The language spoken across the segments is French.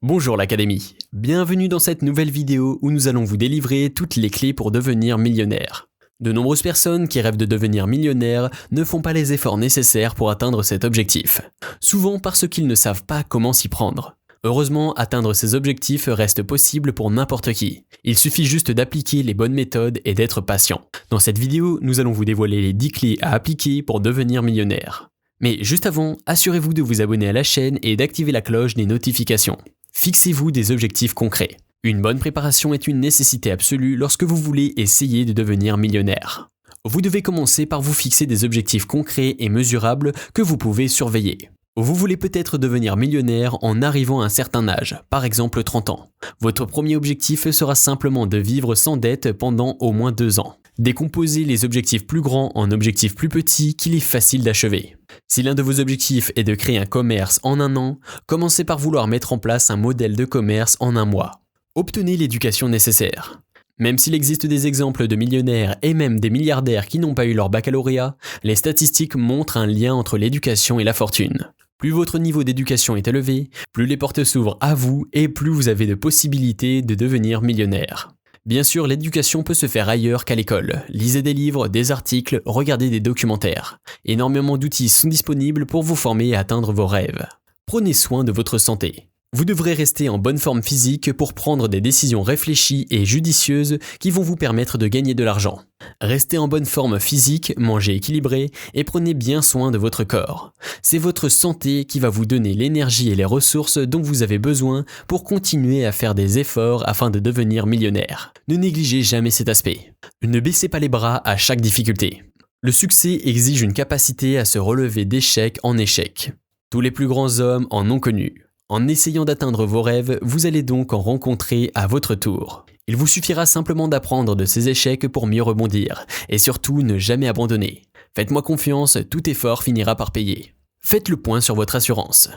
Bonjour l'Académie, bienvenue dans cette nouvelle vidéo où nous allons vous délivrer toutes les clés pour devenir millionnaire. De nombreuses personnes qui rêvent de devenir millionnaires ne font pas les efforts nécessaires pour atteindre cet objectif, souvent parce qu'ils ne savent pas comment s'y prendre. Heureusement, atteindre ces objectifs reste possible pour n'importe qui. Il suffit juste d'appliquer les bonnes méthodes et d'être patient. Dans cette vidéo, nous allons vous dévoiler les 10 clés à appliquer pour devenir millionnaire. Mais juste avant, assurez-vous de vous abonner à la chaîne et d'activer la cloche des notifications. Fixez-vous des objectifs concrets. Une bonne préparation est une nécessité absolue lorsque vous voulez essayer de devenir millionnaire. Vous devez commencer par vous fixer des objectifs concrets et mesurables que vous pouvez surveiller. Vous voulez peut-être devenir millionnaire en arrivant à un certain âge, par exemple 30 ans. Votre premier objectif sera simplement de vivre sans dette pendant au moins 2 ans. Décomposez les objectifs plus grands en objectifs plus petits qu'il est facile d'achever. Si l'un de vos objectifs est de créer un commerce en 1 an, commencez par vouloir mettre en place un modèle de commerce en 1 mois. Obtenez l'éducation nécessaire. Même s'il existe des exemples de millionnaires et même des milliardaires qui n'ont pas eu leur baccalauréat, les statistiques montrent un lien entre l'éducation et la fortune. Plus votre niveau d'éducation est élevé, plus les portes s'ouvrent à vous et plus vous avez de possibilités de devenir millionnaire. Bien sûr, l'éducation peut se faire ailleurs qu'à l'école. Lisez des livres, des articles, regardez des documentaires. Énormément d'outils sont disponibles pour vous former et atteindre vos rêves. Prenez soin de votre santé. Vous devrez rester en bonne forme physique pour prendre des décisions réfléchies et judicieuses qui vont vous permettre de gagner de l'argent. Restez en bonne forme physique, mangez équilibré et prenez bien soin de votre corps. C'est votre santé qui va vous donner l'énergie et les ressources dont vous avez besoin pour continuer à faire des efforts afin de devenir millionnaire. Ne négligez jamais cet aspect. Ne baissez pas les bras à chaque difficulté. Le succès exige une capacité à se relever d'échec en échec. Tous les plus grands hommes en ont connu. En essayant d'atteindre vos rêves, vous allez donc en rencontrer à votre tour. Il vous suffira simplement d'apprendre de ces échecs pour mieux rebondir, et surtout ne jamais abandonner. Faites-moi confiance, tout effort finira par payer. Faites le point sur votre assurance.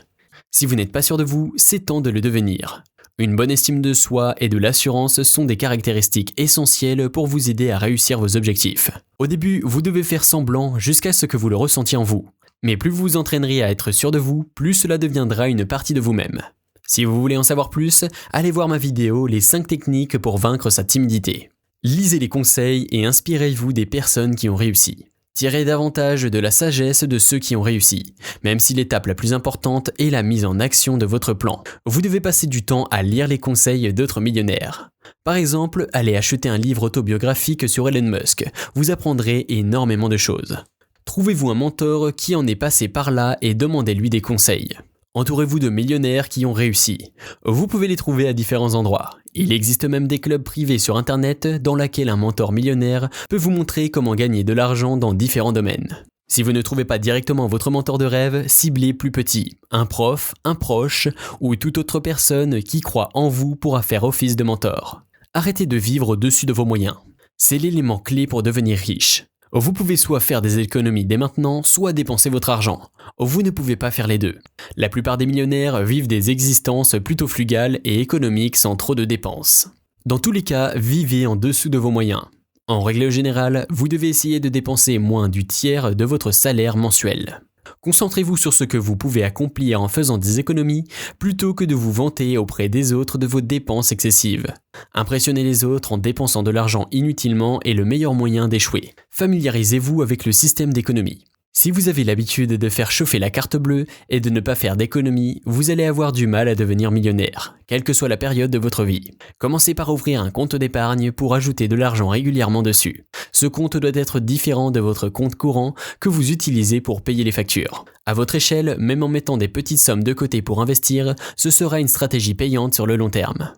Si vous n'êtes pas sûr de vous, c'est temps de le devenir. Une bonne estime de soi et de l'assurance sont des caractéristiques essentielles pour vous aider à réussir vos objectifs. Au début, vous devez faire semblant jusqu'à ce que vous le ressentiez en vous. Mais plus vous vous entraînerez à être sûr de vous, plus cela deviendra une partie de vous-même. Si vous voulez en savoir plus, allez voir ma vidéo « Les 5 techniques pour vaincre sa timidité ». Lisez les conseils et inspirez-vous des personnes qui ont réussi. Tirez davantage de la sagesse de ceux qui ont réussi, même si l'étape la plus importante est la mise en action de votre plan. Vous devez passer du temps à lire les conseils d'autres millionnaires. Par exemple, allez acheter un livre autobiographique sur Elon Musk, vous apprendrez énormément de choses. Trouvez-vous un mentor qui en est passé par là et demandez-lui des conseils. Entourez-vous de millionnaires qui ont réussi. Vous pouvez les trouver à différents endroits. Il existe même des clubs privés sur internet dans lesquels un mentor millionnaire peut vous montrer comment gagner de l'argent dans différents domaines. Si vous ne trouvez pas directement votre mentor de rêve, ciblez plus petit. Un prof, un proche ou toute autre personne qui croit en vous pourra faire office de mentor. Arrêtez de vivre au-dessus de vos moyens. C'est l'élément clé pour devenir riche. Vous pouvez soit faire des économies dès maintenant, soit dépenser votre argent. Vous ne pouvez pas faire les deux. La plupart des millionnaires vivent des existences plutôt frugales et économiques sans trop de dépenses. Dans tous les cas, vivez en dessous de vos moyens. En règle générale, vous devez essayer de dépenser moins du tiers de votre salaire mensuel. Concentrez-vous sur ce que vous pouvez accomplir en faisant des économies plutôt que de vous vanter auprès des autres de vos dépenses excessives. Impressionner les autres en dépensant de l'argent inutilement est le meilleur moyen d'échouer. Familiarisez-vous avec le système d'économie. Si vous avez l'habitude de faire chauffer la carte bleue et de ne pas faire d'économies, vous allez avoir du mal à devenir millionnaire, quelle que soit la période de votre vie. Commencez par ouvrir un compte d'épargne pour ajouter de l'argent régulièrement dessus. Ce compte doit être différent de votre compte courant que vous utilisez pour payer les factures. À votre échelle, même en mettant des petites sommes de côté pour investir, ce sera une stratégie payante sur le long terme.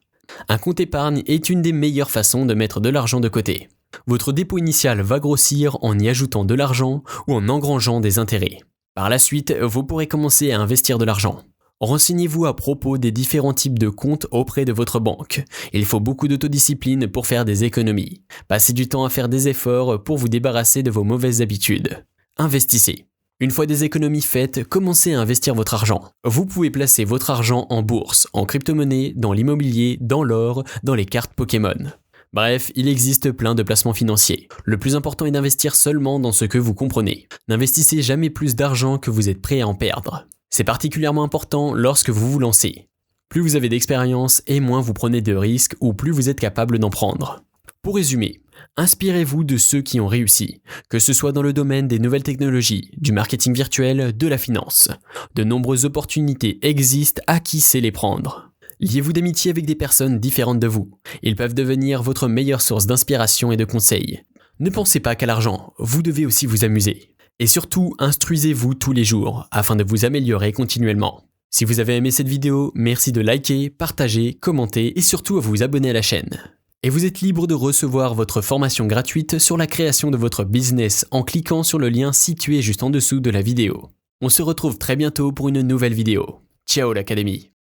Un compte épargne est une des meilleures façons de mettre de l'argent de côté. Votre dépôt initial va grossir en y ajoutant de l'argent ou en engrangeant des intérêts. Par la suite, vous pourrez commencer à investir de l'argent. Renseignez-vous à propos des différents types de comptes auprès de votre banque. Il faut beaucoup d'autodiscipline pour faire des économies. Passez du temps à faire des efforts pour vous débarrasser de vos mauvaises habitudes. Investissez. Une fois des économies faites, commencez à investir votre argent. Vous pouvez placer votre argent en bourse, en crypto-monnaie, dans l'immobilier, dans l'or, dans les cartes Pokémon. Bref, il existe plein de placements financiers. Le plus important est d'investir seulement dans ce que vous comprenez. N'investissez jamais plus d'argent que vous êtes prêt à en perdre. C'est particulièrement important lorsque vous vous lancez. Plus vous avez d'expérience et moins vous prenez de risques ou plus vous êtes capable d'en prendre. Pour résumer, inspirez-vous de ceux qui ont réussi, que ce soit dans le domaine des nouvelles technologies, du marketing virtuel, de la finance. De nombreuses opportunités existent à qui sait les prendre. Liez-vous d'amitié avec des personnes différentes de vous. Ils peuvent devenir votre meilleure source d'inspiration et de conseils. Ne pensez pas qu'à l'argent, vous devez aussi vous amuser. Et surtout, instruisez-vous tous les jours afin de vous améliorer continuellement. Si vous avez aimé cette vidéo, merci de liker, partager, commenter et surtout à vous abonner à la chaîne. Et vous êtes libre de recevoir votre formation gratuite sur la création de votre business en cliquant sur le lien situé juste en dessous de la vidéo. On se retrouve très bientôt pour une nouvelle vidéo. Ciao l'Académie!